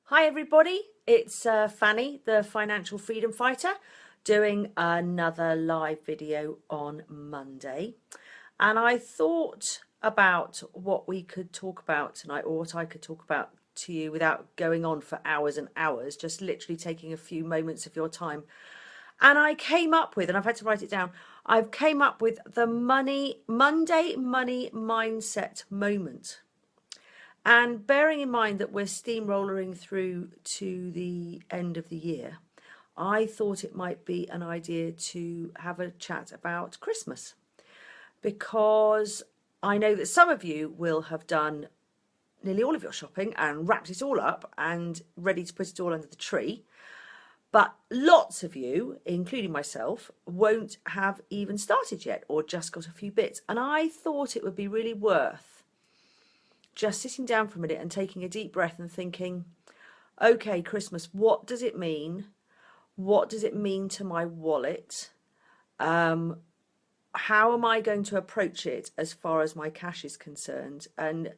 Hi everybody, it's Fanny, the Financial Freedom Fighter, doing another live video on Monday. And I thought about what we could talk about tonight, or what I could talk about to you without going on for hours and hours, just literally taking a few moments of your time. And I came up with, and I've had to write it down, I've came up with the Monday money mindset moment. And bearing in mind that we're steamrolling through to the end of the year, I thought it might be an idea to have a chat about Christmas, because I know that some of you will have done nearly all of your shopping and wrapped it all up and ready to put it all under the tree. But lots of you, including myself, won't have even started yet or just got a few bits. And I thought it would be really worth just sitting down for a minute and taking a deep breath and thinking, okay, Christmas, what does it mean? What does it mean to my wallet? How am I going to approach it as far as my cash is concerned? And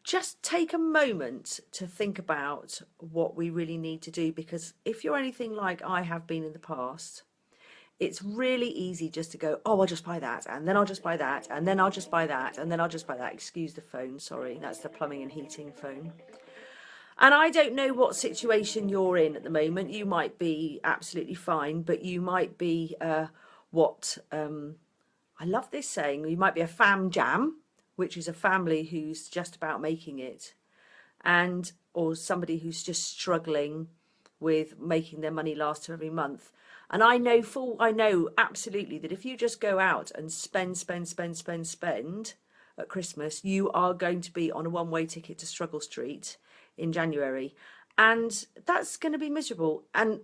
just take a moment to think about what we really need to do, because if you're anything like I have been in the past, it's really easy just to go, oh, I'll just buy that, and then I'll just buy that, and then I'll just buy that, and then I'll just buy that. Excuse the phone, sorry, that's the plumbing and heating phone. And I don't know what situation you're in at the moment. You might be absolutely fine, but you might be I love this saying, you might be a fam jam, which is a family who's just about making it, and or somebody who's just struggling with making their money last every month. And I know absolutely that if you just go out and spend at Christmas, you are going to be on a one-way ticket to Struggle Street in January. And that's going to be miserable. And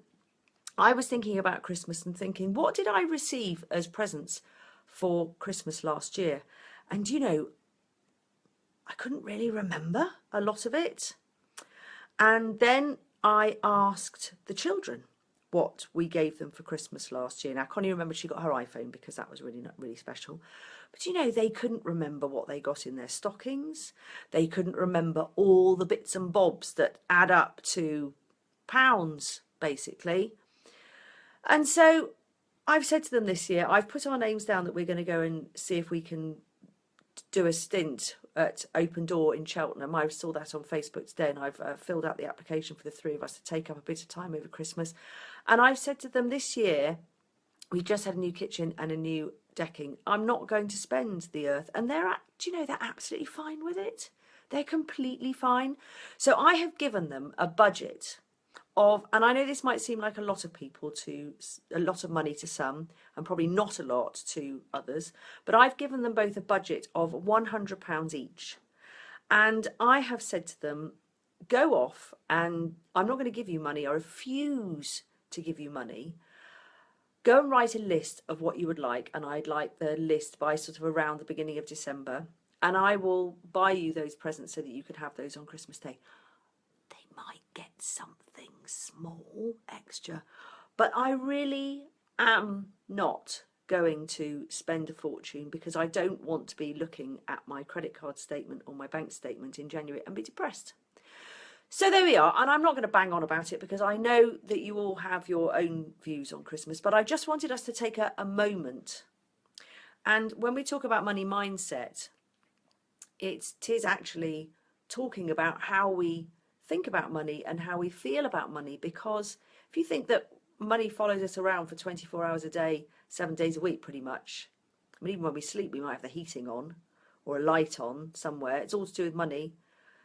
I was thinking about Christmas and thinking, what did I receive as presents for Christmas last year? And I couldn't really remember a lot of it. And then I asked the children what we gave them for Christmas last year. Now, Connie remembered she got her iPhone because that was really not really special. But they couldn't remember what they got in their stockings. They couldn't remember all the bits and bobs that add up to pounds, basically. And so I've said to them this year, I've put our names down that we're going to go and see if we can do a stint at Open Door in Cheltenham. I saw that on Facebook today, and I've filled out the application for the three of us to take up a bit of time over Christmas. And I've said to them, this year we just had a new kitchen and a new decking. I'm not going to spend the earth. And they're absolutely fine with it. They're completely fine. So I have given them a budget of, and I know this might seem like a lot of money to some, and probably not a lot to others, but I've given them both a budget of £100 each. And I have said to them, go off, and I'm not going to give you money. I refuse to give you money. Go and write a list of what you would like, and I'd like the list by sort of around the beginning of December, and I will buy you those presents so that you could have those on Christmas Day. They might get something small extra, but I really am not going to spend a fortune, because I don't want to be looking at my credit card statement or my bank statement in January and be depressed. So there we are, and I'm not going to bang on about it because I know that you all have your own views on Christmas, but I just wanted us to take a moment. And when we talk about money mindset, it is actually talking about how we think about money and how we feel about money. Because if you think that money follows us around for 24 hours a day, 7 days a week, pretty much. I mean, even when we sleep, we might have the heating on or a light on somewhere. It's all to do with money.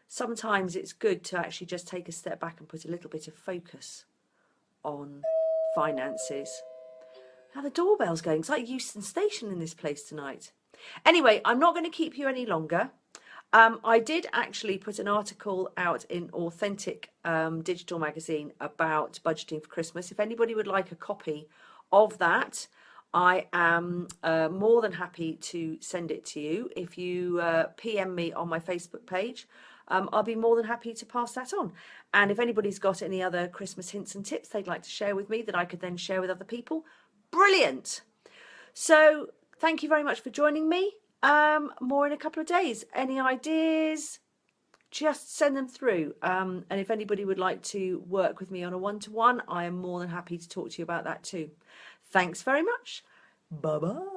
Sometimes it's good to actually just take a step back and put a little bit of focus on finances. Now the doorbell's going. It's like Euston Station in this place tonight. Anyway, I'm not going to keep you any longer. I did actually put an article out in Authentic Digital Magazine about budgeting for Christmas. If anybody would like a copy of that, I am more than happy to send it to you. If you PM me on my Facebook page, I'll be more than happy to pass that on. And if anybody's got any other Christmas hints and tips they'd like to share with me that I could then share with other people, brilliant. So thank you very much for joining me. More in a couple of days. Any ideas, just send them through. And if anybody would like to work with me on a one-to-one, I am more than happy to talk to you about that too. Thanks very much. Bye bye.